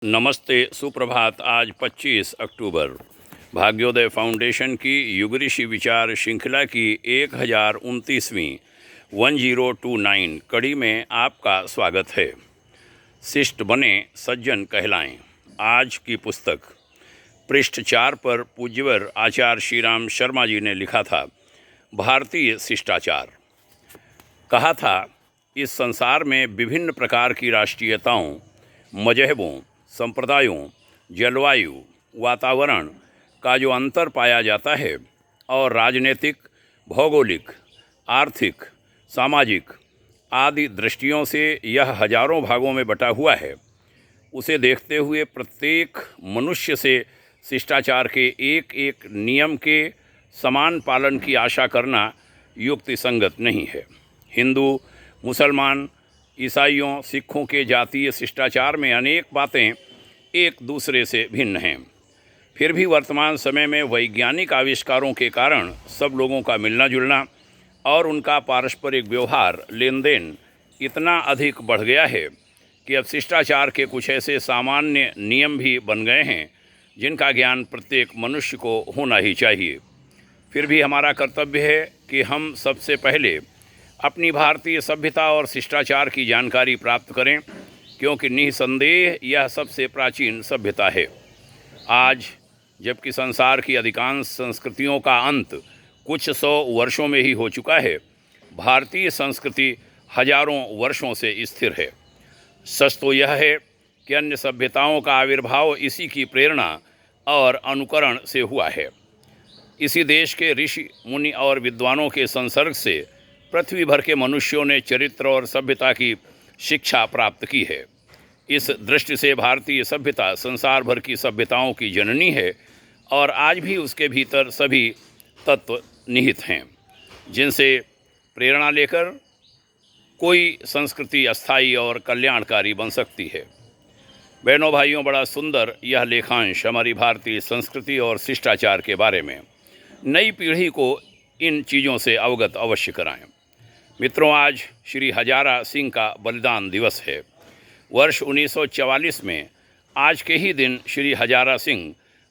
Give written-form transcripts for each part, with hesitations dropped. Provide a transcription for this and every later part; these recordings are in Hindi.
नमस्ते, सुप्रभात। आज 25 अक्टूबर भाग्योदय फाउंडेशन की युग ऋषि विचार श्रृंखला की 1029वीं 1029 कड़ी में आपका स्वागत है। शिष्ट बने सज्जन कहलाएं। आज की पुस्तक पृष्ठ 4 पर पूज्यवर आचार्य श्रीराम शर्मा जी ने लिखा था, भारतीय शिष्टाचार। कहा था, इस संसार में विभिन्न प्रकार की राष्ट्रीयताओं, मजहबों, संप्रदायों, जलवायु, वातावरण का जो अंतर पाया जाता है और राजनीतिक, भौगोलिक, आर्थिक, सामाजिक आदि दृष्टियों से यह हजारों भागों में बटा हुआ है, उसे देखते हुए प्रत्येक मनुष्य से शिष्टाचार के एक एक नियम के समान पालन की आशा करना युक्ति संगत नहीं है। हिंदू, मुसलमान, ईसाइयों, सिखों के जातीय शिष्टाचार में अनेक बातें एक दूसरे से भिन्न हैं। फिर भी वर्तमान समय में वैज्ञानिक आविष्कारों के कारण सब लोगों का मिलना जुलना और उनका पारस्परिक व्यवहार, लेन देन इतना अधिक बढ़ गया है कि अब शिष्टाचार के कुछ ऐसे सामान्य नियम भी बन गए हैं जिनका ज्ञान प्रत्येक मनुष्य को होना ही चाहिए। फिर भी हमारा कर्तव्य है कि हम सबसे पहले अपनी भारतीय सभ्यता और शिष्टाचार की जानकारी प्राप्त करें, क्योंकि निसंदेह यह सबसे प्राचीन सभ्यता है। आज जबकि संसार की अधिकांश संस्कृतियों का अंत कुछ 100 वर्षों में ही हो चुका है, भारतीय संस्कृति हजारों वर्षों से स्थिर है। सच तो यह है कि अन्य सभ्यताओं का आविर्भाव इसी की प्रेरणा और अनुकरण से हुआ है। इसी देश के ऋषि, मुनि और विद्वानों के संसर्ग से पृथ्वी भर के मनुष्यों ने चरित्र और सभ्यता की शिक्षा प्राप्त की है। इस दृष्टि से भारतीय सभ्यता संसार भर की सभ्यताओं की जननी है और आज भी उसके भीतर सभी तत्व निहित हैं, जिनसे प्रेरणा लेकर कोई संस्कृति अस्थायी और कल्याणकारी बन सकती है। बहनों भाइयों, बड़ा सुंदर यह लेखांश हमारी भारतीय संस्कृति और शिष्टाचार के बारे में। नई पीढ़ी को इन चीज़ों से अवगत अवश्य कराएं। मित्रों, आज श्री हजारा सिंह का बलिदान दिवस है। वर्ष 1944 में आज के ही दिन श्री हजारा सिंह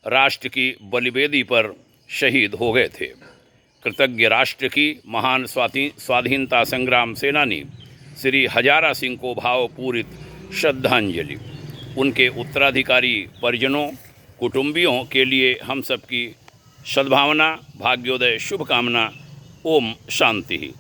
राष्ट्र की बलिवेदी पर शहीद हो गए थे। कृतज्ञ राष्ट्र की महान स्वाधीनता संग्राम सेनानी श्री हजारा सिंह को भावपूरित श्रद्धांजलि। उनके उत्तराधिकारी परिजनों, कुटुंबियों के लिए हम सबकी सद्भावना, भाग्योदय, शुभकामना। ओम शांति।